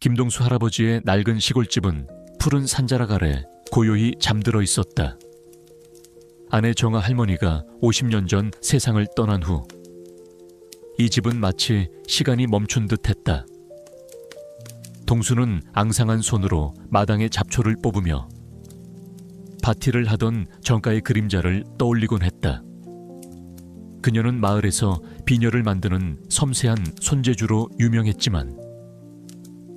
김동수 할아버지의 낡은 시골집은 푸른 산자락 아래 고요히 잠들어 있었다. 아내 정아 할머니가 50년 전 세상을 떠난 후 이 집은 마치 시간이 멈춘 듯 했다. 동수는 앙상한 손으로 마당의 잡초를 뽑으며 바티를 하던 정가의 그림자를 떠올리곤 했다. 그녀는 마을에서 비녀를 만드는 섬세한 손재주로 유명했지만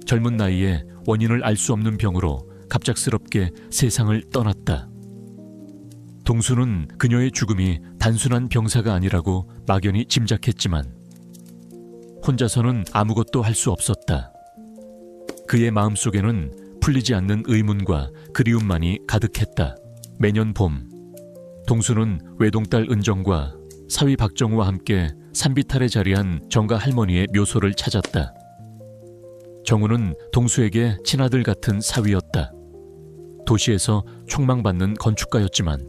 젊은 나이에 원인을 알 수 없는 병으로 갑작스럽게 세상을 떠났다. 동수는 그녀의 죽음이 단순한 병사가 아니라고 막연히 짐작했지만 혼자서는 아무것도 할 수 없었다. 그의 마음속에는 풀리지 않는 의문과 그리움만이 가득했다. 매년 봄, 동수는 외동딸 은정과 사위 박정우와 함께 산비탈에 자리한 정가 할머니의 묘소를 찾았다. 정우는 동수에게 친아들 같은 사위였다. 도시에서 촉망받는 건축가였지만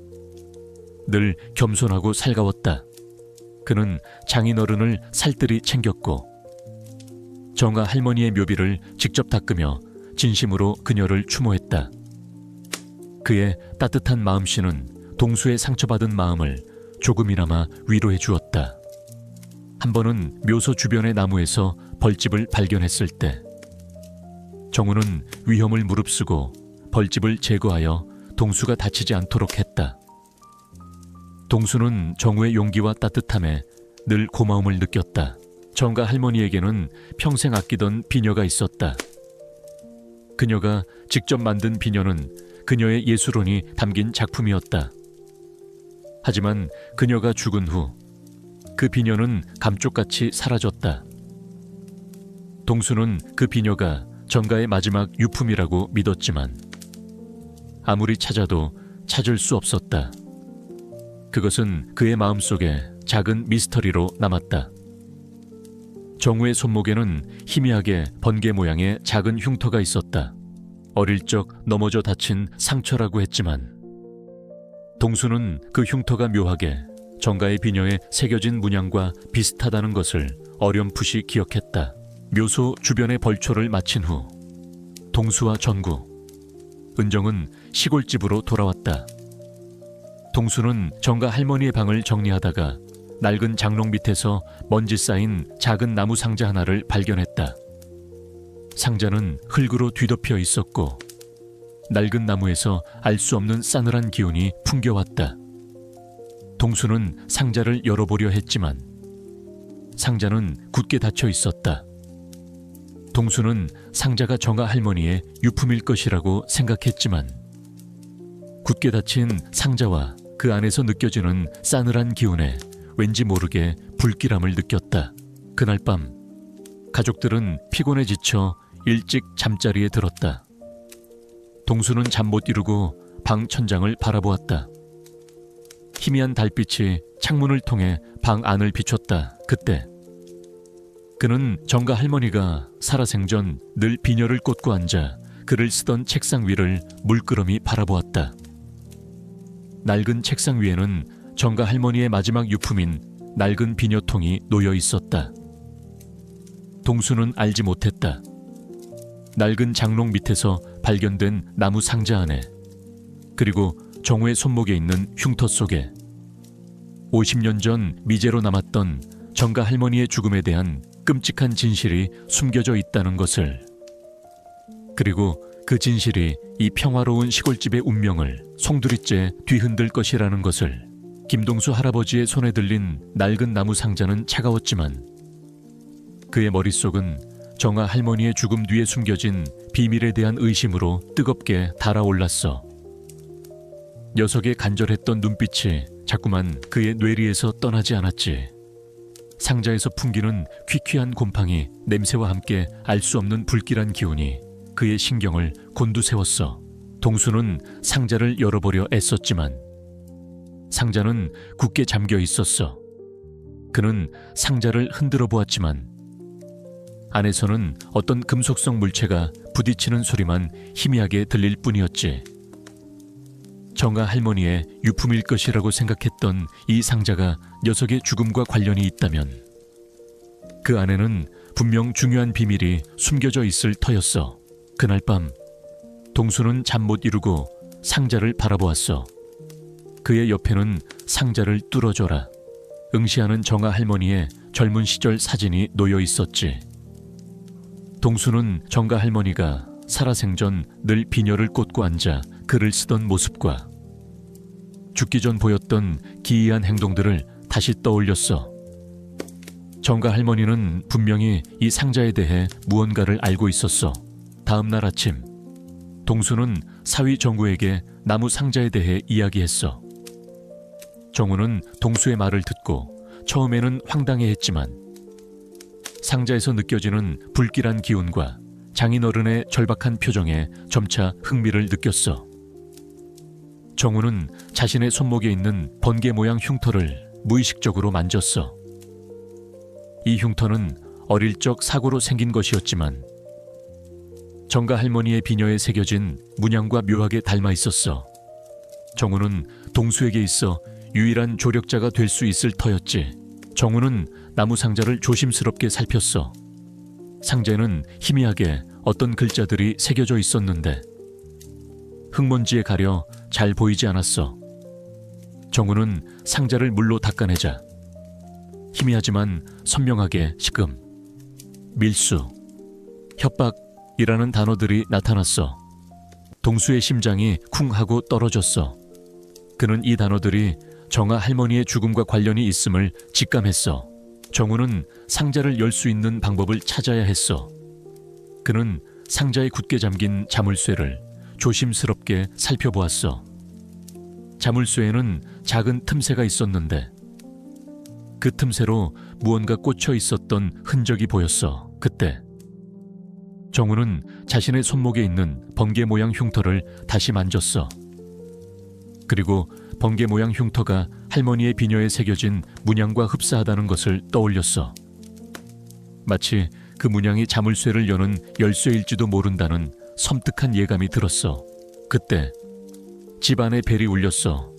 늘 겸손하고 살가웠다. 그는 장인어른을 살뜰히 챙겼고 정아 할머니의 묘비를 직접 닦으며 진심으로 그녀를 추모했다. 그의 따뜻한 마음씨는 동수의 상처받은 마음을 조금이나마 위로해 주었다. 한 번은 묘소 주변의 나무에서 벌집을 발견했을 때 정우는 위험을 무릅쓰고 벌집을 제거하여 동수가 다치지 않도록 했다. 동수는 정우의 용기와 따뜻함에 늘 고마움을 느꼈다. 정가 할머니에게는 평생 아끼던 비녀가 있었다. 그녀가 직접 만든 비녀는 그녀의 예술혼이 담긴 작품이었다. 하지만 그녀가 죽은 후 그 비녀는 감쪽같이 사라졌다. 동수는 그 비녀가 정가의 마지막 유품이라고 믿었지만 아무리 찾아도 찾을 수 없었다. 그것은 그의 마음속에 작은 미스터리로 남았다. 정우의 손목에는 희미하게 번개 모양의 작은 흉터가 있었다. 어릴 적 넘어져 다친 상처라고 했지만 동수는 그 흉터가 묘하게 정가의 비녀에 새겨진 문양과 비슷하다는 것을 어렴풋이 기억했다. 묘소 주변의 벌초를 마친 후 동수와 전구, 은정은 시골집으로 돌아왔다. 동수는 정가 할머니의 방을 정리하다가 낡은 장롱 밑에서 먼지 쌓인 작은 나무 상자 하나를 발견했다. 상자는 흙으로 뒤덮여 있었고 낡은 나무에서 알 수 없는 싸늘한 기운이 풍겨왔다. 동수는 상자를 열어보려 했지만 상자는 굳게 닫혀 있었다. 동수는 상자가 정아 할머니의 유품일 것이라고 생각했지만 굳게 닫힌 상자와 그 안에서 느껴지는 싸늘한 기운에 왠지 모르게 불길함을 느꼈다. 그날 밤 가족들은 피곤에 지쳐 일찍 잠자리에 들었다. 동수는 잠 못 이루고 방 천장을 바라보았다. 희미한 달빛이 창문을 통해 방 안을 비췄다. 그때 그는 정가 할머니가 살아생전 늘 비녀를 꽂고 앉아 글을 쓰던 책상 위를 물끄러미 바라보았다. 낡은 책상 위에는 정가 할머니의 마지막 유품인 낡은 비녀통이 놓여 있었다. 동수는 알지 못했다. 낡은 장롱 밑에서 발견된 나무 상자 안에 그리고 정우의 손목에 있는 흉터 속에 50년 전 미제로 남았던 정가 할머니의 죽음에 대한 끔찍한 진실이 숨겨져 있다는 것을, 그리고 그 진실이 이 평화로운 시골집의 운명을 송두리째 뒤흔들 것이라는 것을. 김동수 할아버지의 손에 들린 낡은 나무 상자는 차가웠지만 그의 머릿속은 정아 할머니의 죽음 뒤에 숨겨진 비밀에 대한 의심으로 뜨겁게 달아올랐어. 녀석의 간절했던 눈빛이 자꾸만 그의 뇌리에서 떠나지 않았지. 상자에서 풍기는 퀴퀴한 곰팡이 냄새와 함께 알 수 없는 불길한 기운이 그의 신경을 곤두세웠어. 동수는 상자를 열어보려 애썼지만 상자는 굳게 잠겨 있었어. 그는 상자를 흔들어 보았지만 안에서는 어떤 금속성 물체가 부딪히는 소리만 희미하게 들릴 뿐이었지. 정아 할머니의 유품일 것이라고 생각했던 이 상자가 녀석의 죽음과 관련이 있다면 그 안에는 분명 중요한 비밀이 숨겨져 있을 터였어. 그날 밤 동수는 잠 못 이루고 상자를 바라보았어. 그의 옆에는 상자를 뚫어줘라 응시하는 정아 할머니의 젊은 시절 사진이 놓여 있었지. 동수는 정가 할머니가 살아생전 늘 비녀를 꽂고 앉아 글을 쓰던 모습과 죽기 전 보였던 기이한 행동들을 다시 떠올렸어. 정가 할머니는 분명히 이 상자에 대해 무언가를 알고 있었어. 다음 날 아침 동수는 사위 정우에게 나무 상자에 대해 이야기했어. 정우는 동수의 말을 듣고 처음에는 황당해했지만 상자에서 느껴지는 불길한 기운과 장인어른의 절박한 표정에 점차 흥미를 느꼈어. 정우는 자신의 손목에 있는 번개 모양 흉터를 무의식적으로 만졌어. 이 흉터는 어릴 적 사고로 생긴 것이었지만 정가 할머니의 비녀에 새겨진 문양과 묘하게 닮아 있었어. 정우는 동수에게 있어 유일한 조력자가 될 수 있을 터였지. 정우는 나무 상자를 조심스럽게 살폈어. 상자에는 희미하게 어떤 글자들이 새겨져 있었는데 흙먼지에 가려 잘 보이지 않았어. 정우는 상자를 물로 닦아내자 희미하지만 선명하게 시금, 밀수, 협박이라는 단어들이 나타났어. 동수의 심장이 쿵 하고 떨어졌어. 그는 이 단어들이 정아 할머니의 죽음과 관련이 있음을 직감했어. 정우는 상자를 열 수 있는 방법을 찾아야 했어. 그는 상자에 굳게 잠긴 자물쇠를 조심스럽게 살펴보았어. 자물쇠에는 작은 틈새가 있었는데 그 틈새로 무언가 꽂혀 있었던 흔적이 보였어. 그때 정우는 자신의 손목에 있는 번개 모양 흉터를 다시 만졌어. 그리고 번개 모양 흉터가 할머니의 비녀에 새겨진 문양과 흡사하다는 것을 떠올렸어. 마치 그 문양이 자물쇠를 여는 열쇠일지도 모른다는 섬뜩한 예감이 들었어. 그때 집안의 벨이 울렸어.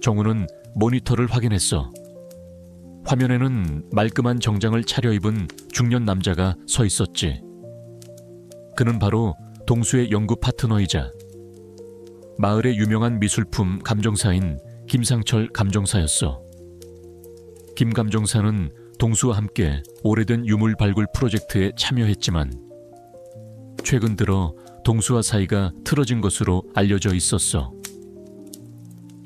정우는 모니터를 확인했어. 화면에는 말끔한 정장을 차려입은 중년 남자가 서 있었지. 그는 바로 동수의 연구 파트너이자 마을의 유명한 미술품 감정사인 김상철 감정사였어. 김 감정사는 동수와 함께 오래된 유물 발굴 프로젝트에 참여했지만 최근 들어 동수와 사이가 틀어진 것으로 알려져 있었어.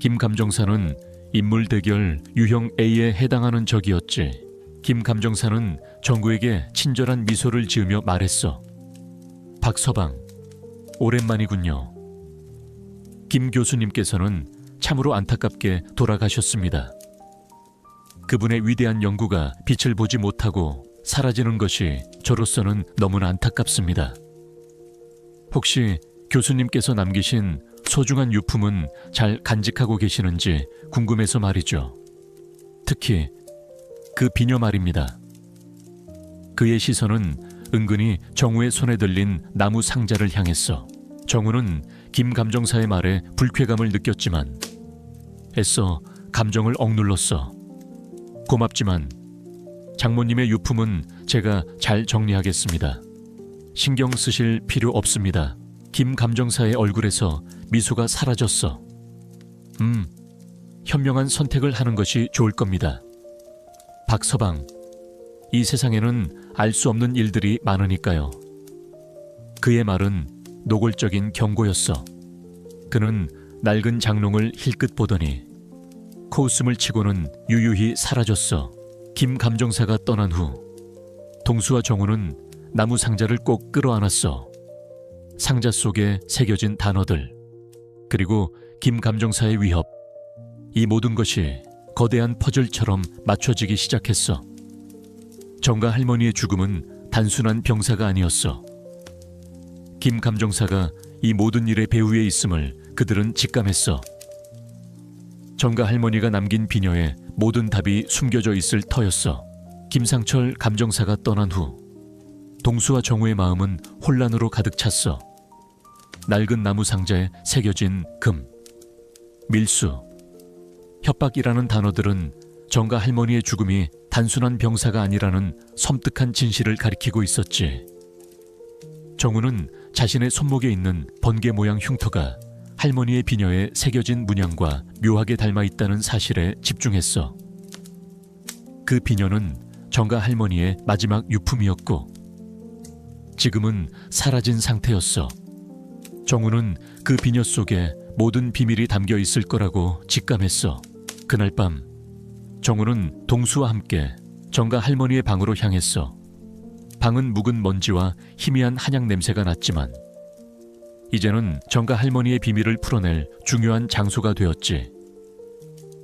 김 감정사는 인물 대결 유형 A에 해당하는 적이었지. 김 감정사는 정구에게 친절한 미소를 지으며 말했어. 박서방, 오랜만이군요. 김 교수님께서는 참으로 안타깝게 돌아가셨습니다. 그분의 위대한 연구가 빛을 보지 못하고 사라지는 것이 저로서는 너무나 안타깝습니다. 혹시 교수님께서 남기신 소중한 유품은 잘 간직하고 계시는지 궁금해서 말이죠. 특히 그 비녀 말입니다. 그의 시선은 은근히 정우의 손에 들린 나무 상자를 향했어. 정우는 김 감정사의 말에 불쾌감을 느꼈지만 애써 감정을 억눌렀어. 고맙지만 장모님의 유품은 제가 잘 정리하겠습니다. 신경 쓰실 필요 없습니다. 김 감정사의 얼굴에서 미소가 사라졌어. 현명한 선택을 하는 것이 좋을 겁니다. 박서방, 이 세상에는 알 수 없는 일들이 많으니까요. 그의 말은 노골적인 경고였어. 그는 낡은 장롱을 힐끗 보더니 코웃음을 치고는 유유히 사라졌어. 김 감정사가 떠난 후 동수와 정우는 나무 상자를 꼭 끌어안았어. 상자 속에 새겨진 단어들, 그리고 김 감정사의 위협, 이 모든 것이 거대한 퍼즐처럼 맞춰지기 시작했어. 정가 할머니의 죽음은 단순한 병사가 아니었어. 김 감정사가 이 모든 일의 배후에 있음을 그들은 직감했어. 정가 할머니가 남긴 비녀에 모든 답이 숨겨져 있을 터였어. 김상철 감정사가 떠난 후 동수와 정우의 마음은 혼란으로 가득 찼어. 낡은 나무 상자에 새겨진 금, 밀수, 협박이라는 단어들은 정가 할머니의 죽음이 단순한 병사가 아니라는 섬뜩한 진실을 가리키고 있었지. 정우는 자신의 손목에 있는 번개 모양 흉터가 할머니의 비녀에 새겨진 문양과 묘하게 닮아 있다는 사실에 집중했어. 그 비녀는 정가 할머니의 마지막 유품이었고 지금은 사라진 상태였어. 정우는 그 비녀 속에 모든 비밀이 담겨 있을 거라고 직감했어. 그날 밤 정우는 동수와 함께 정가 할머니의 방으로 향했어. 방은 묵은 먼지와 희미한 한약 냄새가 났지만 이제는 정가 할머니의 비밀을 풀어낼 중요한 장소가 되었지.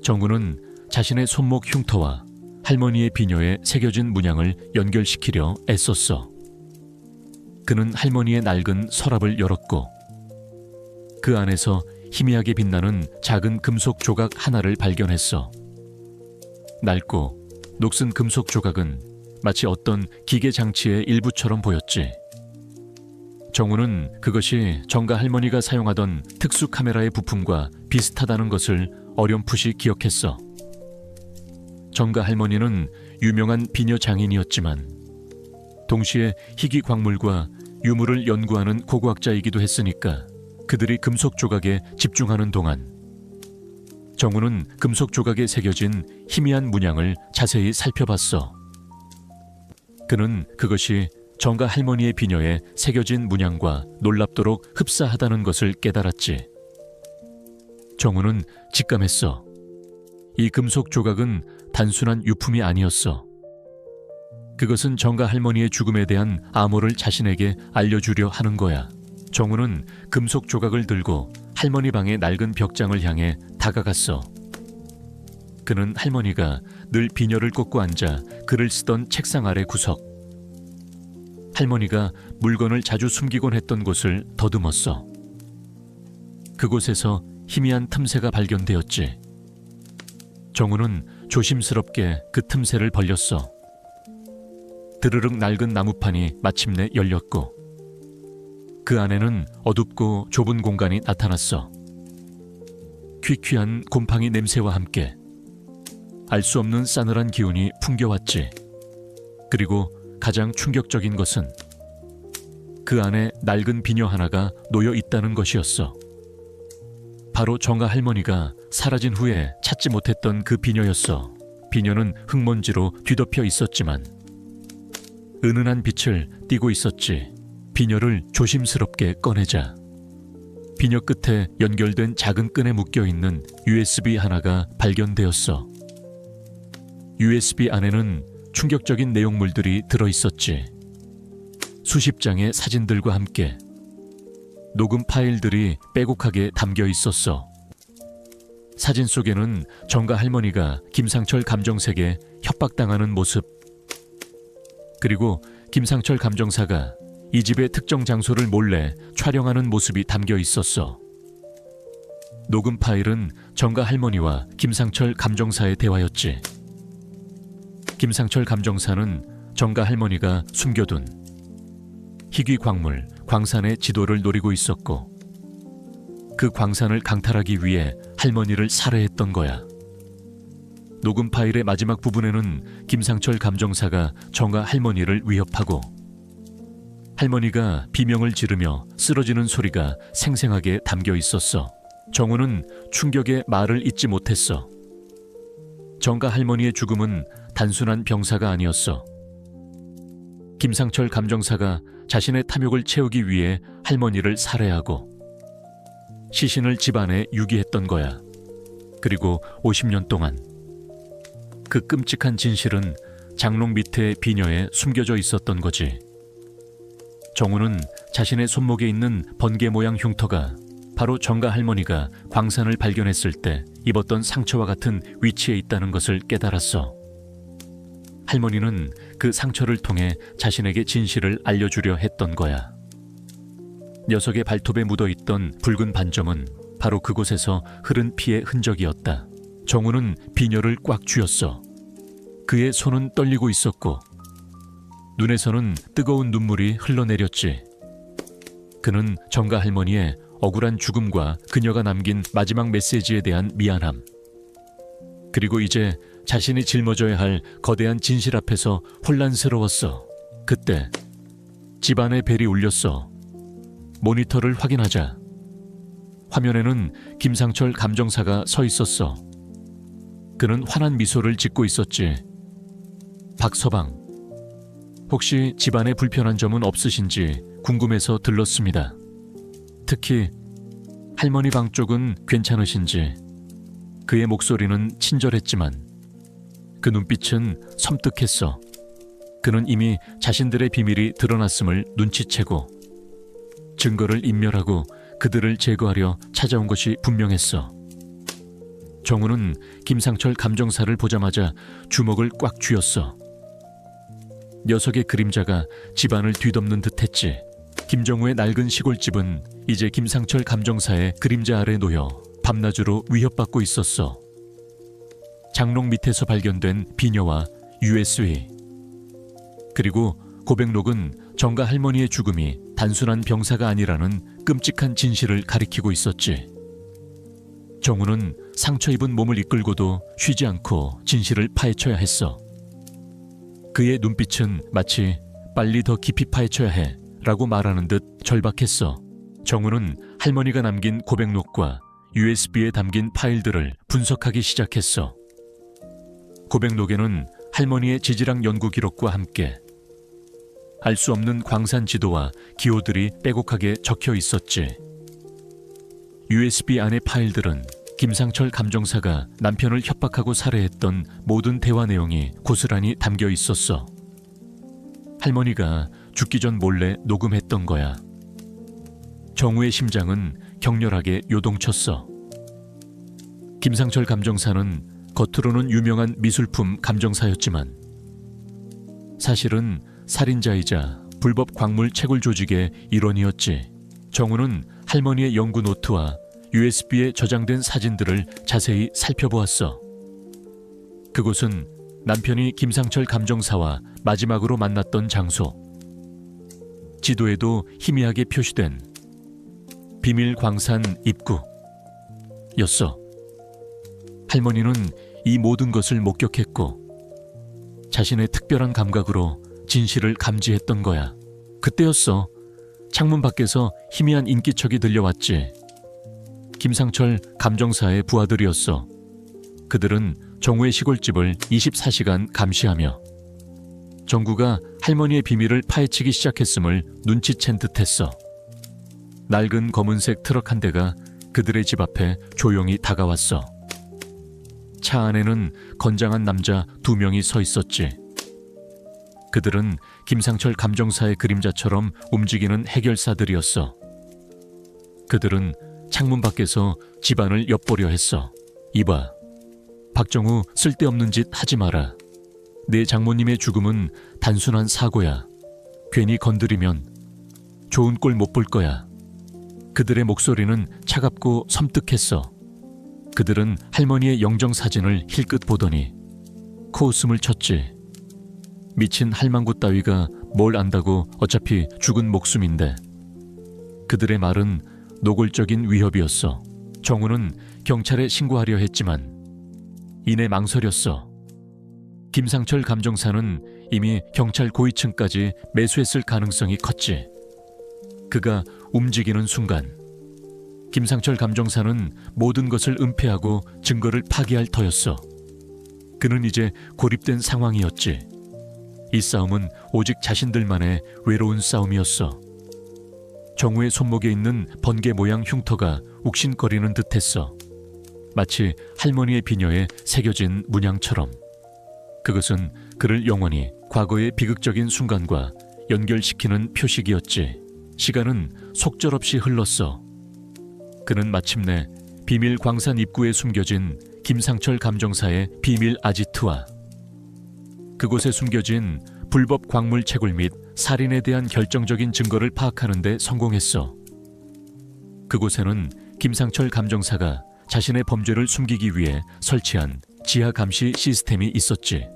정우는 자신의 손목 흉터와 할머니의 비녀에 새겨진 문양을 연결시키려 애썼어. 그는 할머니의 낡은 서랍을 열었고 그 안에서 희미하게 빛나는 작은 금속 조각 하나를 발견했어. 낡고 녹슨 금속 조각은 마치 어떤 기계 장치의 일부처럼 보였지. 정우는 그것이 정가 할머니가 사용하던 특수 카메라의 부품과 비슷하다는 것을 어렴풋이 기억했어. 정가 할머니는 유명한 비녀 장인이었지만 동시에 희귀 광물과 유물을 연구하는 고고학자이기도 했으니까 그들이 금속 조각에 집중하는 동안 정우는 금속 조각에 새겨진 희미한 문양을 자세히 살펴봤어. 그는 그것이 정가 할머니의 비녀에 새겨진 문양과 놀랍도록 흡사하다는 것을 깨달았지. 정우는 직감했어. 이 금속 조각은 단순한 유품이 아니었어. 그것은 정가 할머니의 죽음에 대한 암호를 자신에게 알려주려 하는 거야. 정우는 금속 조각을 들고 할머니 방의 낡은 벽장을 향해 다가갔어. 그는 할머니가 늘 비녀를 꽂고 앉아 글을 쓰던 책상 아래 구석, 할머니가 물건을 자주 숨기곤 했던 곳을 더듬었어. 그곳에서 희미한 틈새가 발견되었지. 정우는 조심스럽게 그 틈새를 벌렸어. 드르륵 낡은 나무판이 마침내 열렸고 그 안에는 어둡고 좁은 공간이 나타났어. 퀴퀴한 곰팡이 냄새와 함께 알 수 없는 싸늘한 기운이 풍겨왔지. 그리고 가장 충격적인 것은 그 안에 낡은 비녀 하나가 놓여 있다는 것이었어. 바로 정가 할머니가 사라진 후에 찾지 못했던 그 비녀였어. 비녀는 흙먼지로 뒤덮여 있었지만 은은한 빛을 띠고 있었지. 비녀를 조심스럽게 꺼내자 비녀 끝에 연결된 작은 끈에 묶여있는 USB 하나가 발견되었어. USB 안에는 충격적인 내용물들이 들어있었지. 수십 장의 사진들과 함께 녹음 파일들이 빼곡하게 담겨 있었어. 사진 속에는 정가 할머니가 김상철 감정색에 협박당하는 모습, 그리고 김상철 감정사가 이 집의 특정 장소를 몰래 촬영하는 모습이 담겨 있었어. 녹음 파일은 정가 할머니와 김상철 감정사의 대화였지. 김상철 감정사는 정가 할머니가 숨겨둔 희귀 광물, 광산의 지도를 노리고 있었고 그 광산을 강탈하기 위해 할머니를 살해했던 거야. 녹음 파일의 마지막 부분에는 김상철 감정사가 정가 할머니를 위협하고 할머니가 비명을 지르며 쓰러지는 소리가 생생하게 담겨 있었어. 정우는 충격에 말을 잇지 못했어. 정가 할머니의 죽음은 단순한 병사가 아니었어. 김상철 감정사가 자신의 탐욕을 채우기 위해 할머니를 살해하고 시신을 집안에 유기했던 거야. 그리고 50년 동안 그 끔찍한 진실은 장롱 밑에 비녀에 숨겨져 있었던 거지. 정우는 자신의 손목에 있는 번개 모양 흉터가 바로 정가 할머니가 광산을 발견했을 때 입었던 상처와 같은 위치에 있다는 것을 깨달았어. 할머니는 그 상처를 통해 자신에게 진실을 알려주려 했던 거야. 녀석의 발톱에 묻어있던 붉은 반점은 바로 그곳에서 흐른 피의 흔적이었다. 정우는 비녀를 꽉 쥐었어. 그의 손은 떨리고 있었고 눈에서는 뜨거운 눈물이 흘러내렸지. 그는 정가 할머니의 억울한 죽음과 그녀가 남긴 마지막 메시지에 대한 미안함, 그리고 이제 자신이 짊어져야 할 거대한 진실 앞에서 혼란스러웠어. 그때 집안의 벨이 울렸어. 모니터를 확인하자 화면에는 김상철 감정사가 서 있었어. 그는 환한 미소를 짓고 있었지. 박서방, 혹시 집안에 불편한 점은 없으신지 궁금해서 들렀습니다. 특히 할머니 방 쪽은 괜찮으신지. 그의 목소리는 친절했지만 그 눈빛은 섬뜩했어. 그는 이미 자신들의 비밀이 드러났음을 눈치채고 증거를 인멸하고 그들을 제거하려 찾아온 것이 분명했어. 정우는 김상철 감정사를 보자마자 주먹을 꽉 쥐었어. 녀석의 그림자가 집안을 뒤덮는 듯했지. 김정우의 낡은 시골집은 이제 김상철 감정사의 그림자 아래 놓여 밤낮으로 위협받고 있었어. 장롱 밑에서 발견된 비녀와 USB, 그리고 고백록은 정가 할머니의 죽음이 단순한 병사가 아니라는 끔찍한 진실을 가리키고 있었지. 정우는 상처 입은 몸을 이끌고도 쉬지 않고 진실을 파헤쳐야 했어. 그의 눈빛은 마치 빨리 더 깊이 파헤쳐야 해 라고 말하는 듯 절박했어. 정우는 할머니가 남긴 고백록과 USB에 담긴 파일들을 분석하기 시작했어. 고백록에는 할머니의 지질학 연구 기록과 함께 알 수 없는 광산 지도와 기호들이 빼곡하게 적혀 있었지. USB 안의 파일들은 김상철 감정사가 남편을 협박하고 살해했던 모든 대화 내용이 고스란히 담겨 있었어. 할머니가 죽기 전 몰래 녹음했던 거야. 정우의 심장은 격렬하게 요동쳤어. 김상철 감정사는 겉으로는 유명한 미술품 감정사였지만 사실은 살인자이자 불법 광물 채굴 조직의 일원이었지. 정우는 할머니의 연구 노트와 USB에 저장된 사진들을 자세히 살펴보았어. 그곳은 남편이 김상철 감정사와 마지막으로 만났던 장소. 지도에도 희미하게 표시된 비밀 광산 입구였어. 할머니는 이 모든 것을 목격했고 자신의 특별한 감각으로 진실을 감지했던 거야. 그때였어. 창문 밖에서 희미한 인기척이 들려왔지. 김상철 감정사의 부하들이었어. 그들은 정우의 시골집을 24시간 감시하며 정구가 할머니의 비밀을 파헤치기 시작했음을 눈치챈 듯했어. 낡은 검은색 트럭 한 대가 그들의 집 앞에 조용히 다가왔어. 차 안에는 건장한 남자 2명이 서 있었지. 그들은 김상철 감정사의 그림자처럼 움직이는 해결사들이었어. 그들은 창문 밖에서 집안을 엿보려 했어. 이봐, 박정우 쓸데없는 짓 하지 마라. 내 장모님의 죽음은 단순한 사고야. 괜히 건드리면 좋은 꼴 못 볼 거야. 그들의 목소리는 차갑고 섬뜩했어. 그들은 할머니의 영정사진을 힐끗 보더니 코웃음을 쳤지. 미친 할망구 따위가 뭘 안다고 어차피 죽은 목숨인데. 그들의 말은 노골적인 위협이었어. 정우는 경찰에 신고하려 했지만 이내 망설였어. 김상철 감정사는 이미 경찰 고위층까지 매수했을 가능성이 컸지. 그가 움직이는 순간 김상철 감정사는 모든 것을 은폐하고 증거를 파기할 터였어. 그는 이제 고립된 상황이었지. 이 싸움은 오직 자신들만의 외로운 싸움이었어. 정우의 손목에 있는 번개 모양 흉터가 욱신거리는 듯했어. 마치 할머니의 비녀에 새겨진 문양처럼. 그것은 그를 영원히 과거의 비극적인 순간과 연결시키는 표식이었지. 시간은 속절없이 흘렀어. 그는 마침내 비밀 광산 입구에 숨겨진 김상철 감정사의 비밀 아지트와 그곳에 숨겨진 불법 광물 채굴 및 살인에 대한 결정적인 증거를 파악하는 데 성공했어. 그곳에는 김상철 감정사가 자신의 범죄를 숨기기 위해 설치한 지하 감시 시스템이 있었지.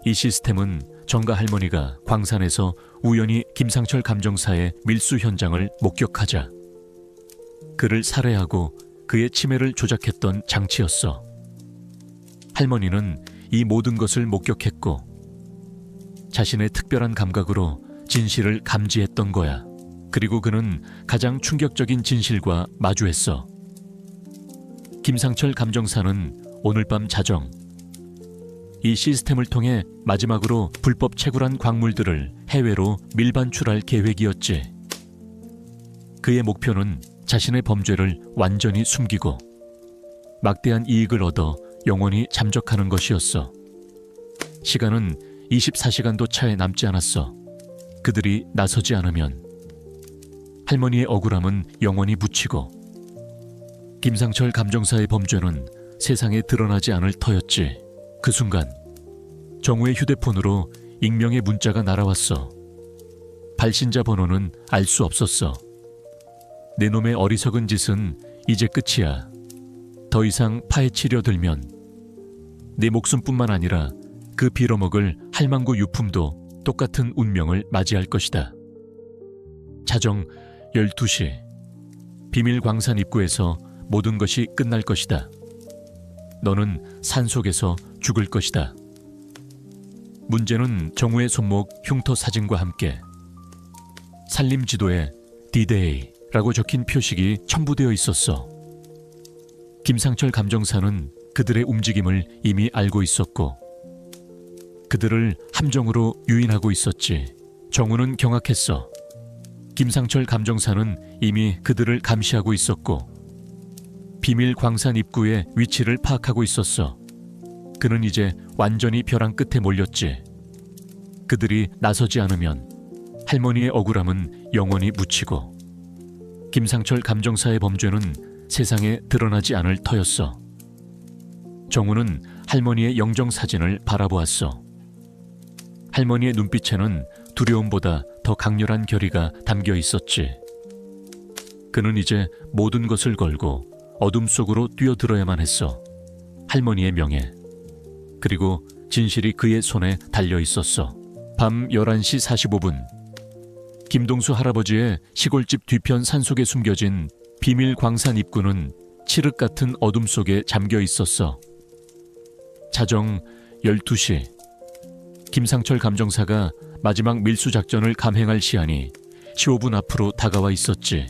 이 시스템은 정가 할머니가 광산에서 우연히 김상철 감정사의 밀수 현장을 목격하자 그를 살해하고 그의 치매를 조작했던 장치였어. 할머니는 이 모든 것을 목격했고 자신의 특별한 감각으로 진실을 감지했던 거야. 그리고 그는 가장 충격적인 진실과 마주했어. 김상철 감정사는 오늘 밤 자정, 이 시스템을 통해 마지막으로 불법 채굴한 광물들을 해외로 밀반출할 계획이었지. 그의 목표는 자신의 범죄를 완전히 숨기고 막대한 이익을 얻어 영원히 잠적하는 것이었어. 시간은 24시간도 차에 남지 않았어. 그들이 나서지 않으면 할머니의 억울함은 영원히 묻히고 김상철 감정사의 범죄는 세상에 드러나지 않을 터였지. 그 순간 정우의 휴대폰으로 익명의 문자가 날아왔어. 발신자 번호는 알 수 없었어. 내 놈의 어리석은 짓은 이제 끝이야. 더 이상 파헤치려 들면 내 목숨뿐만 아니라 그 빌어먹을 할망구 유품도 똑같은 운명을 맞이할 것이다. 자정 12시 비밀 광산 입구에서 모든 것이 끝날 것이다. 너는 산속에서 죽을 것이다. 문제는 정우의 손목 흉터 사진과 함께 산림 지도에 D-Day라고 적힌 표식이 첨부되어 있었어. 김상철 감정사는 그들의 움직임을 이미 알고 있었고 그들을 함정으로 유인하고 있었지. 정우는 경악했어. 김상철 감정사는 이미 그들을 감시하고 있었고 비밀 광산 입구의 위치를 파악하고 있었어. 그는 이제 완전히 벼랑 끝에 몰렸지. 그들이 나서지 않으면 할머니의 억울함은 영원히 묻히고 김상철 감정사의 범죄는 세상에 드러나지 않을 터였어. 정우는 할머니의 영정사진을 바라보았어. 할머니의 눈빛에는 두려움보다 더 강렬한 결의가 담겨 있었지. 그는 이제 모든 것을 걸고 어둠 속으로 뛰어들어야만 했어. 할머니의 명예, 그리고 진실이 그의 손에 달려 있었어. 밤 11시 45분 김동수 할아버지의 시골집 뒤편 산속에 숨겨진 비밀 광산 입구는 칠흑 같은 어둠 속에 잠겨 있었어. 자정 12시 김상철 감정사가 마지막 밀수 작전을 감행할 시한이 15분 앞으로 다가와 있었지.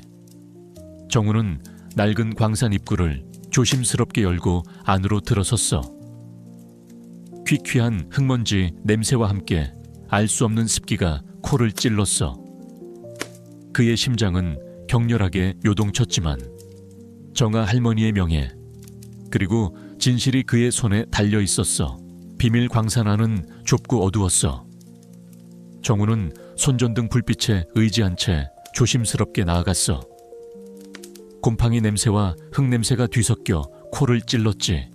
정우는 낡은 광산 입구를 조심스럽게 열고 안으로 들어섰어. 퀴퀴한 흙먼지 냄새와 함께 알 수 없는 습기가 코를 찔렀어. 그의 심장은 격렬하게 요동쳤지만 정아 할머니의 명예, 그리고 진실이 그의 손에 달려 있었어. 비밀 광산 안은 좁고 어두웠어. 정우는 손전등 불빛에 의지한 채 조심스럽게 나아갔어. 곰팡이 냄새와 흙 냄새가 뒤섞여 코를 찔렀지.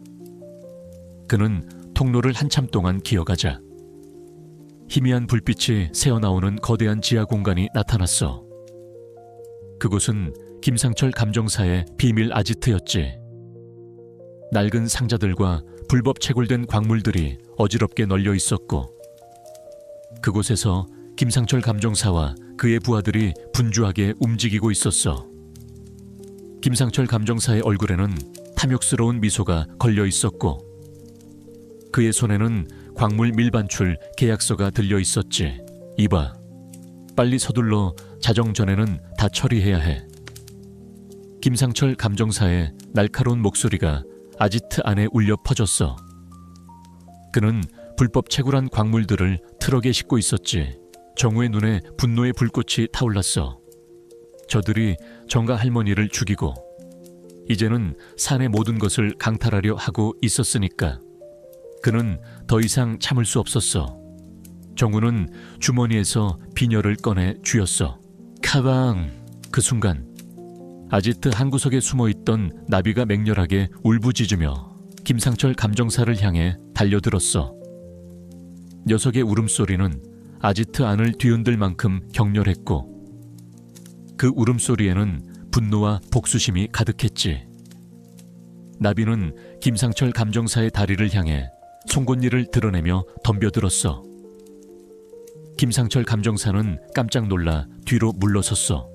그는 통로를 한참 동안 기어가자 희미한 불빛이 새어나오는 거대한 지하 공간이 나타났어. 그곳은 김상철 감정사의 비밀 아지트였지. 낡은 상자들과 불법 채굴된 광물들이 어지럽게 널려 있었고 그곳에서 김상철 감정사와 그의 부하들이 분주하게 움직이고 있었어. 김상철 감정사의 얼굴에는 탐욕스러운 미소가 걸려 있었고 그의 손에는 광물 밀반출 계약서가 들려 있었지. 이봐, 빨리 서둘러 자정 전에는 다 처리해야 해. 김상철 감정사의 날카로운 목소리가 아지트 안에 울려 퍼졌어. 그는 불법 채굴한 광물들을 트럭에 싣고 있었지. 정우의 눈에 분노의 불꽃이 타올랐어. 저들이 정가 할머니를 죽이고 이제는 산의 모든 것을 강탈하려 하고 있었으니까 그는 더 이상 참을 수 없었어. 정우는 주머니에서 비녀를 꺼내 쥐었어. 가방! 그 순간 아지트 한 구석에 숨어있던 나비가 맹렬하게 울부짖으며 김상철 감정사를 향해 달려들었어. 녀석의 울음소리는 아지트 안을 뒤흔들 만큼 격렬했고 그 울음소리에는 분노와 복수심이 가득했지. 나비는 김상철 감정사의 다리를 향해 송곳니를 드러내며 덤벼들었어. 김상철 감정사는 깜짝 놀라 뒤로 물러섰어.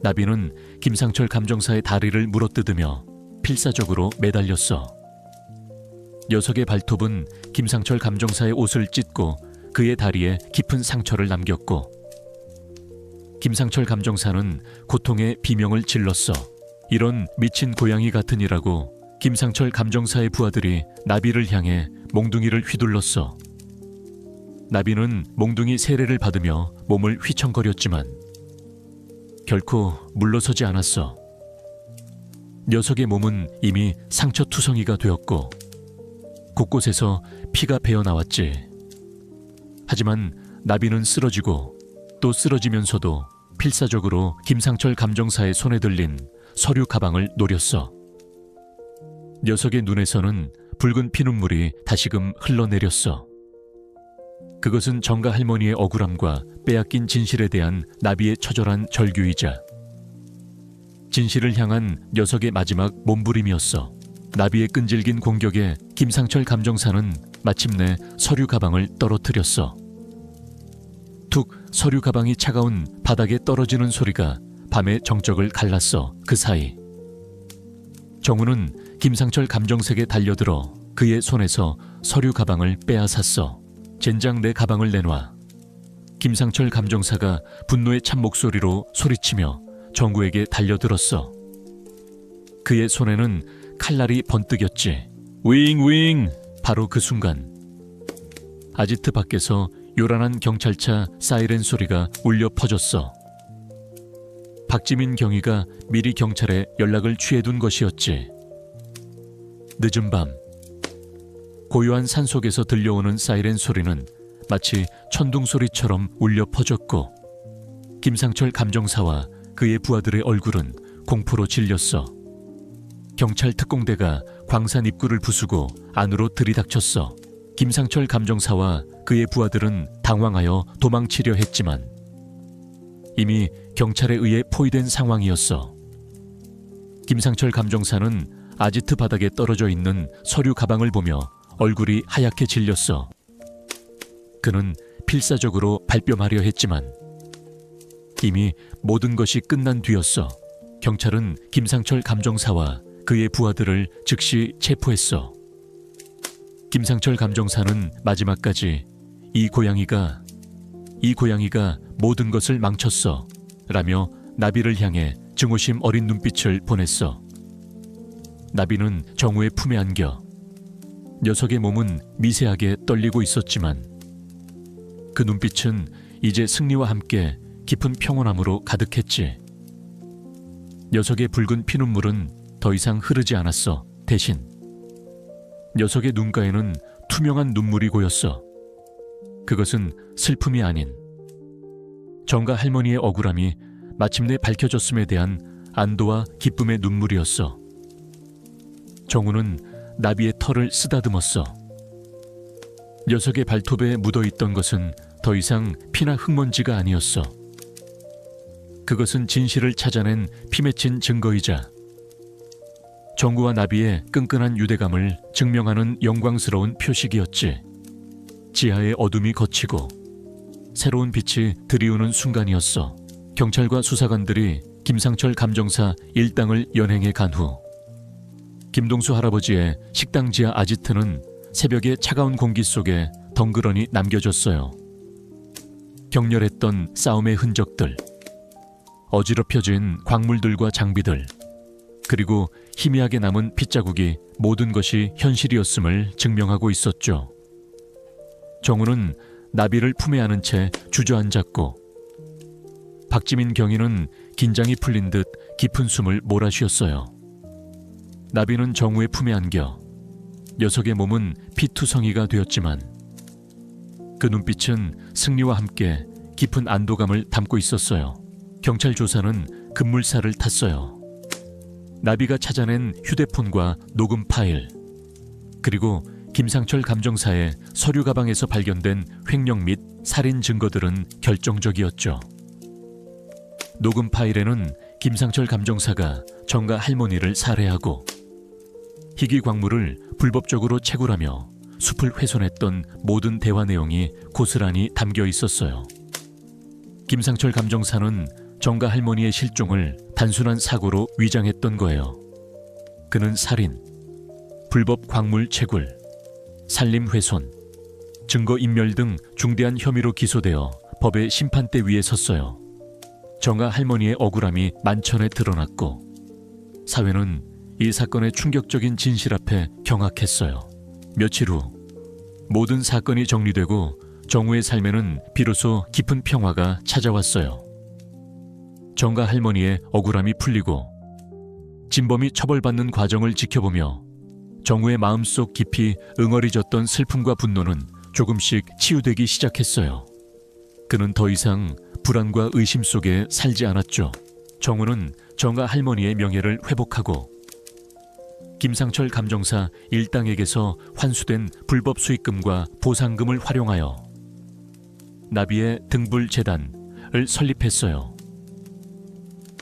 나비는 김상철 감정사의 다리를 물어뜯으며 필사적으로 매달렸어. 녀석의 발톱은 김상철 감정사의 옷을 찢고 그의 다리에 깊은 상처를 남겼고, 김상철 감정사는 고통에 비명을 질렀어. 이런 미친 고양이 같은 이라고 김상철 감정사의 부하들이 나비를 향해 몽둥이를 휘둘렀어. 나비는 몽둥이 세례를 받으며 몸을 휘청거렸지만 결코 물러서지 않았어. 녀석의 몸은 이미 상처투성이가 되었고 곳곳에서 피가 배어나왔지. 하지만 나비는 쓰러지고 또 쓰러지면서도 필사적으로 김상철 감정사의 손에 들린 서류 가방을 노렸어. 녀석의 눈에서는 붉은 피눈물이 다시금 흘러내렸어. 그것은 정가 할머니의 억울함과 빼앗긴 진실에 대한 나비의 처절한 절규이자 진실을 향한 녀석의 마지막 몸부림이었어. 나비의 끈질긴 공격에 김상철 감정사는 마침내 서류 가방을 떨어뜨렸어. 툭, 서류 가방이 차가운 바닥에 떨어지는 소리가 밤의 정적을 갈랐어. 그 사이 정우는 김상철 감정색에 달려들어 그의 손에서 서류 가방을 빼앗았어. 젠장 내 가방을 내놔. 김상철 감정사가 분노의 찬 목소리로 소리치며 정구에게 달려들었어. 그의 손에는 칼날이 번뜩였지. 윙! 바로 그 순간 아지트 밖에서 요란한 경찰차 사이렌 소리가 울려 퍼졌어. 박지민 경위가 미리 경찰에 연락을 취해둔 것이었지. 늦은 밤 고요한 산속에서 들려오는 사이렌 소리는 마치 천둥 소리처럼 울려 퍼졌고 김상철 감정사와 그의 부하들의 얼굴은 공포로 질렸어. 경찰 특공대가 광산 입구를 부수고 안으로 들이닥쳤어. 김상철 감정사와 그의 부하들은 당황하여 도망치려 했지만 이미 경찰에 의해 포위된 상황이었어. 김상철 감정사는 아지트 바닥에 떨어져 있는 서류 가방을 보며 얼굴이 하얗게 질렸어. 그는 필사적으로 발뺌하려 했지만 이미 모든 것이 끝난 뒤였어. 경찰은 김상철 감정사와 그의 부하들을 즉시 체포했어. 김상철 감정사는 마지막까지 이 고양이가 모든 것을 망쳤어 라며 나비를 향해 증오심 어린 눈빛을 보냈어. 나비는 정우의 품에 안겨 녀석의 몸은 미세하게 떨리고 있었지만 그 눈빛은 이제 승리와 함께 깊은 평온함으로 가득했지. 녀석의 붉은 피눈물은 더 이상 흐르지 않았어. 대신 녀석의 눈가에는 투명한 눈물이 고였어. 그것은 슬픔이 아닌 정가 할머니의 억울함이 마침내 밝혀졌음에 대한 안도와 기쁨의 눈물이었어. 정우는 나비의 털을 쓰다듬었어. 녀석의 발톱에 묻어있던 것은 더 이상 피나 흙먼지가 아니었어. 그것은 진실을 찾아낸 피맺힌 증거이자 정구와 나비의 끈끈한 유대감을 증명하는 영광스러운 표식이었지. 지하의 어둠이 걷히고 새로운 빛이 들이우는 순간이었어. 경찰과 수사관들이 김상철 감정사 일당을 연행해 간 후 김동수 할아버지의 식당 지하 아지트는 새벽의 차가운 공기 속에 덩그러니 남겨졌어요. 격렬했던 싸움의 흔적들, 어지럽혀진 광물들과 장비들, 그리고 희미하게 남은 핏자국이 모든 것이 현실이었음을 증명하고 있었죠. 정우는 나비를 품에 안은 채 주저앉았고 박지민 경위는 긴장이 풀린 듯 깊은 숨을 몰아쉬었어요. 나비는 정우의 품에 안겨 녀석의 몸은 피투성이가 되었지만 그 눈빛은 승리와 함께 깊은 안도감을 담고 있었어요. 경찰 조사는 급물살을 탔어요. 나비가 찾아낸 휴대폰과 녹음 파일, 그리고 김상철 감정사의 서류 가방에서 발견된 횡령 및 살인 증거들은 결정적이었죠. 녹음 파일에는 김상철 감정사가 정가 할머니를 살해하고 희귀 광물을 불법적으로 채굴하며 숲을 훼손했던 모든 대화 내용이 고스란히 담겨 있었어요. 김상철 감정사는 정가 할머니의 실종을 단순한 사고로 위장했던 거예요. 그는 살인, 불법 광물 채굴, 산림훼손, 증거인멸 등 중대한 혐의로 기소되어 법의 심판대 위에 섰어요. 정아 할머니의 억울함이 만천에 드러났고 사회는 이 사건의 충격적인 진실 앞에 경악했어요. 며칠 후 모든 사건이 정리되고 정우의 삶에는 비로소 깊은 평화가 찾아왔어요. 정가 할머니의 억울함이 풀리고 진범이 처벌받는 과정을 지켜보며 정우의 마음속 깊이 응어리졌던 슬픔과 분노는 조금씩 치유되기 시작했어요. 그는 더 이상 불안과 의심 속에 살지 않았죠. 정우는 정가 할머니의 명예를 회복하고 김상철 감정사 일당에게서 환수된 불법 수익금과 보상금을 활용하여 나비의 등불재단을 설립했어요.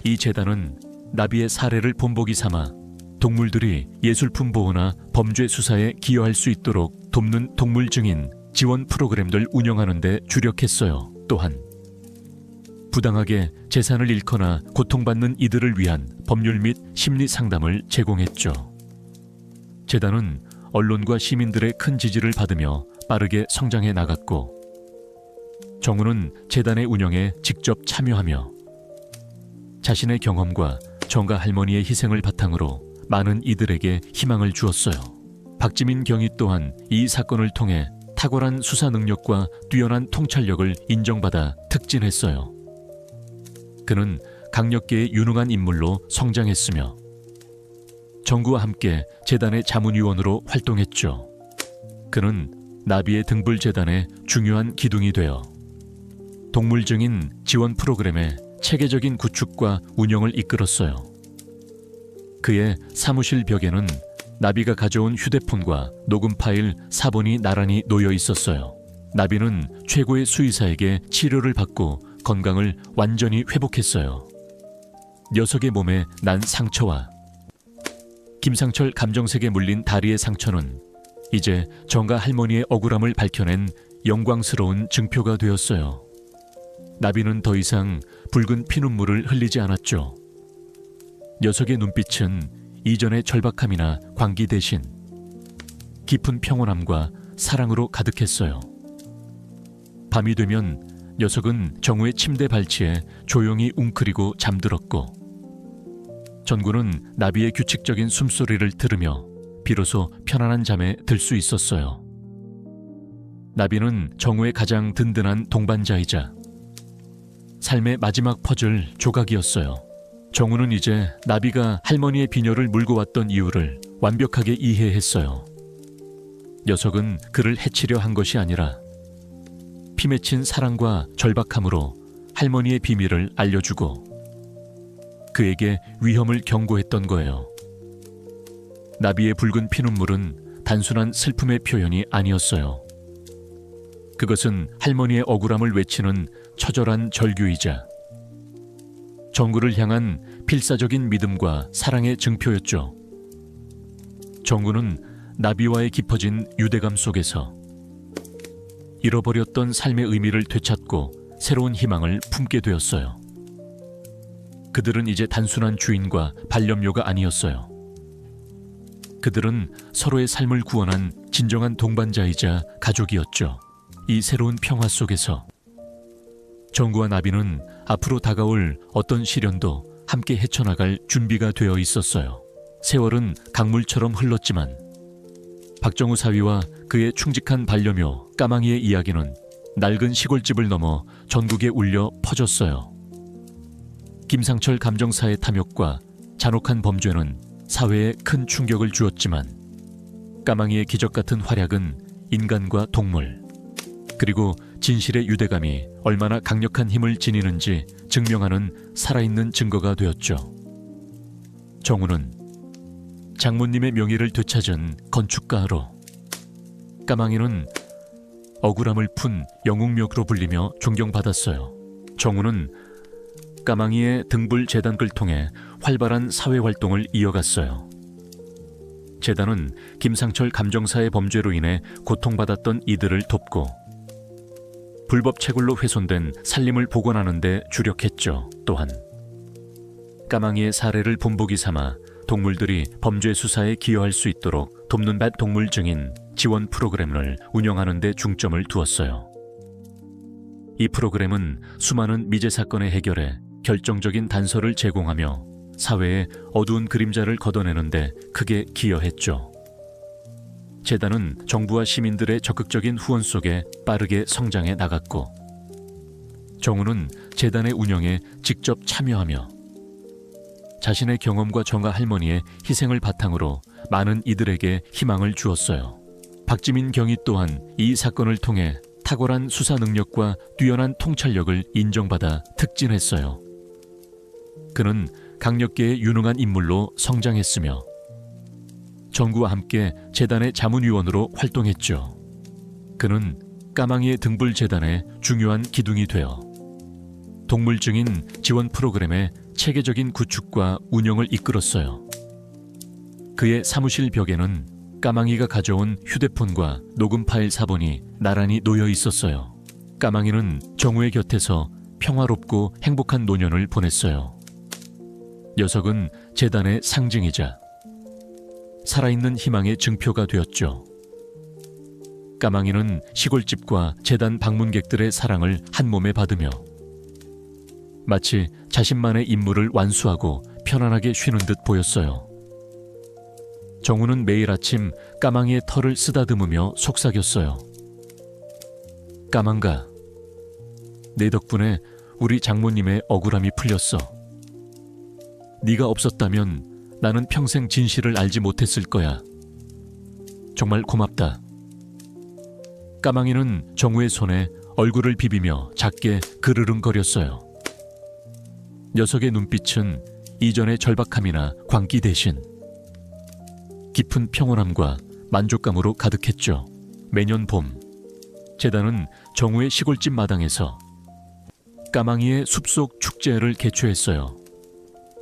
이 재단은 나비의 사례를 본보기 삼아 동물들이 예술품 보호나 범죄 수사에 기여할 수 있도록 돕는 동물 증인 지원 프로그램들 운영하는 데 주력했어요. 또한 부당하게 재산을 잃거나 고통받는 이들을 위한 법률 및 심리 상담을 제공했죠. 재단은 언론과 시민들의 큰 지지를 받으며 빠르게 성장해 나갔고 정우는 재단의 운영에 직접 참여하며 자신의 경험과 정가 할머니의 희생을 바탕으로 많은 이들에게 희망을 주었어요. 박지민 경위 또한 이 사건을 통해 탁월한 수사 능력과 뛰어난 통찰력을 인정받아 특진했어요. 그는 강력계의 유능한 인물로 성장했으며 정구와 함께 재단의 자문위원으로 활동했죠. 그는 나비의 등불재단의 중요한 기둥이 되어 동물 증인 지원 프로그램의 체계적인 구축과 운영을 이끌었어요. 그의 사무실 벽에는 나비가 가져온 휴대폰과 녹음 파일 4본이 나란히 놓여 있었어요. 나비는 최고의 수의사에게 치료를 받고 건강을 완전히 회복했어요. 녀석의 몸에 난 상처와 김상철 감정색에 물린 다리의 상처는 이제 정가 할머니의 억울함을 밝혀낸 영광스러운 증표가 되었어요. 나비는 더 이상 붉은 피눈물을 흘리지 않았죠. 녀석의 눈빛은 이전의 절박함이나 광기 대신 깊은 평온함과 사랑으로 가득했어요. 밤이 되면 녀석은 정우의 침대 발치에 조용히 웅크리고 잠들었고 전구는 나비의 규칙적인 숨소리를 들으며 비로소 편안한 잠에 들 수 있었어요. 나비는 정우의 가장 든든한 동반자이자 삶의 마지막 퍼즐 조각이었어요. 정우는 이제 나비가 할머니의 비녀를 물고 왔던 이유를 완벽하게 이해했어요. 녀석은 그를 해치려 한 것이 아니라 피 맺힌 사랑과 절박함으로 할머니의 비밀을 알려주고 그에게 위험을 경고했던 거예요. 나비의 붉은 피눈물은 단순한 슬픔의 표현이 아니었어요. 그것은 할머니의 억울함을 외치는 처절한 절규이자 정구를 향한 필사적인 믿음과 사랑의 증표였죠. 정구는 나비와의 깊어진 유대감 속에서 잃어버렸던 삶의 의미를 되찾고 새로운 희망을 품게 되었어요. 그들은 이제 단순한 주인과 반려묘가 아니었어요. 그들은 서로의 삶을 구원한 진정한 동반자이자 가족이었죠. 이 새로운 평화 속에서 정구와 나비는 앞으로 다가올 어떤 시련도 함께 헤쳐나갈 준비가 되어 있었어요. 세월은 강물처럼 흘렀지만 박정우 사위와 그의 충직한 반려묘 까망이의 이야기는 낡은 시골집을 넘어 전국에 울려 퍼졌어요. 김상철 감정사의 탐욕과 잔혹한 범죄는 사회에 큰 충격을 주었지만 까망이의 기적 같은 활약은 인간과 동물 그리고 진실의 유대감이 얼마나 강력한 힘을 지니는지 증명하는 살아있는 증거가 되었죠. 정우는 장모님의 명예를 되찾은 건축가로, 까망이는 억울함을 푼 영웅력으로 불리며 존경받았어요. 정우는 까망이의 등불 재단을 통해 활발한 사회활동을 이어갔어요. 재단은 김상철 감정사의 범죄로 인해 고통받았던 이들을 돕고 불법 채굴로 훼손된 산림을 복원하는 데 주력했죠. 또한 까망이의 사례를 본보기 삼아 동물들이 범죄 수사에 기여할 수 있도록 돕는 동물 증인 지원 프로그램을 운영하는 데 중점을 두었어요. 이 프로그램은 수많은 미제 사건의 해결에 결정적인 단서를 제공하며 사회의 어두운 그림자를 걷어내는 데 크게 기여했죠. 재단은 정부와 시민들의 적극적인 후원 속에 빠르게 성장해 나갔고, 정우는 재단의 운영에 직접 참여하며 자신의 경험과 정아 할머니의 희생을 바탕으로 많은 이들에게 희망을 주었어요. 박지민 경위 또한 이 사건을 통해 탁월한 수사 능력과 뛰어난 통찰력을 인정받아 특진했어요. 그는 강력계의 유능한 인물로 성장했으며 정구와 함께 재단의 자문위원으로 활동했죠. 그는 까망이의 등불 재단의 중요한 기둥이 되어 동물 증인 지원 프로그램의 체계적인 구축과 운영을 이끌었어요. 그의 사무실 벽에는 까망이가 가져온 휴대폰과 녹음 파일 사본이 나란히 놓여 있었어요. 까망이는 정우의 곁에서 평화롭고 행복한 노년을 보냈어요. 녀석은 재단의 상징이자 살아있는 희망의 증표가 되었죠. 까망이는 시골집과 재단 방문객들의 사랑을 한 몸에 받으며 마치 자신만의 임무를 완수하고 편안하게 쉬는 듯 보였어요. 정우는 매일 아침 까망이의 털을 쓰다듬으며 속삭였어요. 까망가, 내 덕분에 우리 장모님의 억울함이 풀렸어. 네가 없었다면 나는 평생 진실을 알지 못했을 거야. 정말 고맙다. 까망이는 정우의 손에 얼굴을 비비며 작게 그르릉거렸어요. 녀석의 눈빛은 이전의 절박함이나 광기 대신 깊은 평온함과 만족감으로 가득했죠. 매년 봄, 재단은 정우의 시골집 마당에서 까망이의 숲속 축제를 개최했어요.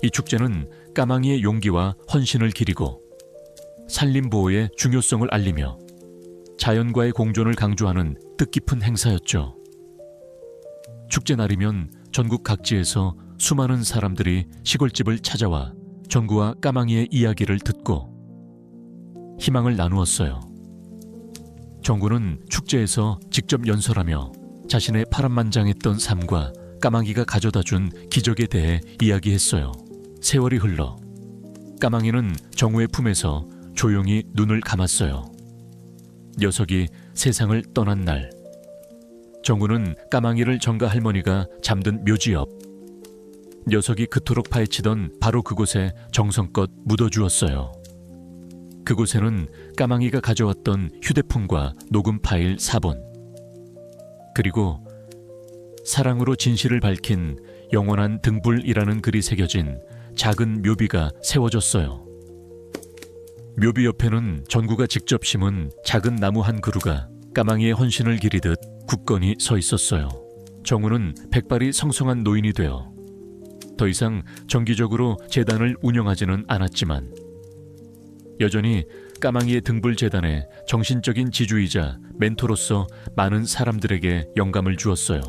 이 축제는 까망이의 용기와 헌신을 기리고 산림보호의 중요성을 알리며 자연과의 공존을 강조하는 뜻깊은 행사였죠. 축제 날이면 전국 각지에서 수많은 사람들이 시골집을 찾아와 정구와 까망이의 이야기를 듣고 희망을 나누었어요. 정구는 축제에서 직접 연설하며 자신의 파란만장했던 삶과 까망이가 가져다준 기적에 대해 이야기했어요. 세월이 흘러 까망이는 정우의 품에서 조용히 눈을 감았어요. 녀석이 세상을 떠난 날, 정우는 까망이를 정가 할머니가 잠든 묘지 옆, 녀석이 그토록 파헤치던 바로 그곳에 정성껏 묻어주었어요. 그곳에는 까망이가 가져왔던 휴대폰과 녹음 파일 4본, 그리고 사랑으로 진실을 밝힌 영원한 등불이라는 글이 새겨진 작은 묘비가 세워졌어요. 묘비 옆에는 전구가 직접 심은 작은 나무 한 그루가 까망이의 헌신을 기리듯 굳건히 서 있었어요. 정우는 백발이 성성한 노인이 되어 더 이상 정기적으로 재단을 운영하지는 않았지만 여전히 까망이의 등불 재단의 정신적인 지주이자 멘토로서 많은 사람들에게 영감을 주었어요.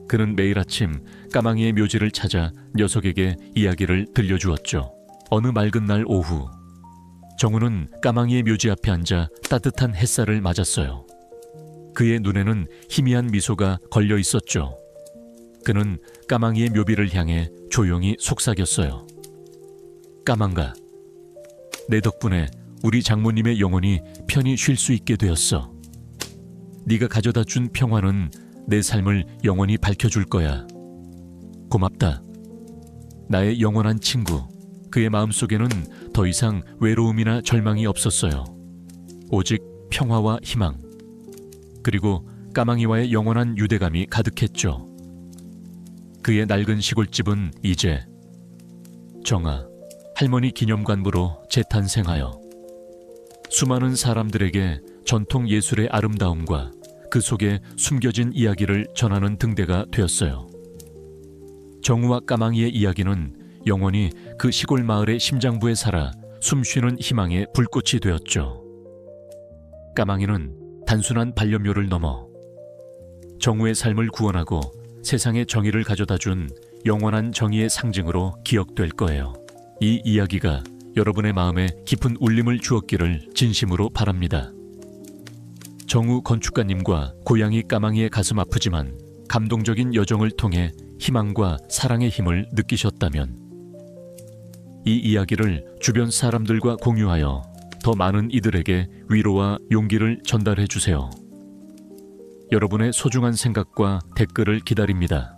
그는 매일 아침 까망이의 묘지를 찾아 녀석에게 이야기를 들려주었죠. 어느 맑은 날 오후, 정우는 까망이의 묘지 앞에 앉아 따뜻한 햇살을 맞았어요. 그의 눈에는 희미한 미소가 걸려 있었죠. 그는 까망이의 묘비를 향해 조용히 속삭였어요. 까망가, 내 덕분에 우리 장모님의 영혼이 편히 쉴 수 있게 되었어. 네가 가져다 준 평화는 내 삶을 영원히 밝혀줄 거야. 고맙다. 나의 영원한 친구. 그의 마음속에는 더 이상 외로움이나 절망이 없었어요. 오직 평화와 희망, 그리고 까망이와의 영원한 유대감이 가득했죠. 그의 낡은 시골집은 이제 정아 할머니 기념관부로 재탄생하여 수많은 사람들에게 전통 예술의 아름다움과 그 속에 숨겨진 이야기를 전하는 등대가 되었어요. 정우와 까망이의 이야기는 영원히 그 시골 마을의 심장부에 살아 숨쉬는 희망의 불꽃이 되었죠. 까망이는 단순한 반려묘를 넘어 정우의 삶을 구원하고 세상의 정의를 가져다준 영원한 정의의 상징으로 기억될 거예요. 이 이야기가 여러분의 마음에 깊은 울림을 주었기를 진심으로 바랍니다. 정우 건축가님과 고양이 까망이의 가슴 아프지만 감동적인 여정을 통해 희망과 사랑의 힘을 느끼셨다면 이 이야기를 주변 사람들과 공유하여 더 많은 이들에게 위로와 용기를 전달해 주세요. 여러분의 소중한 생각과 댓글을 기다립니다.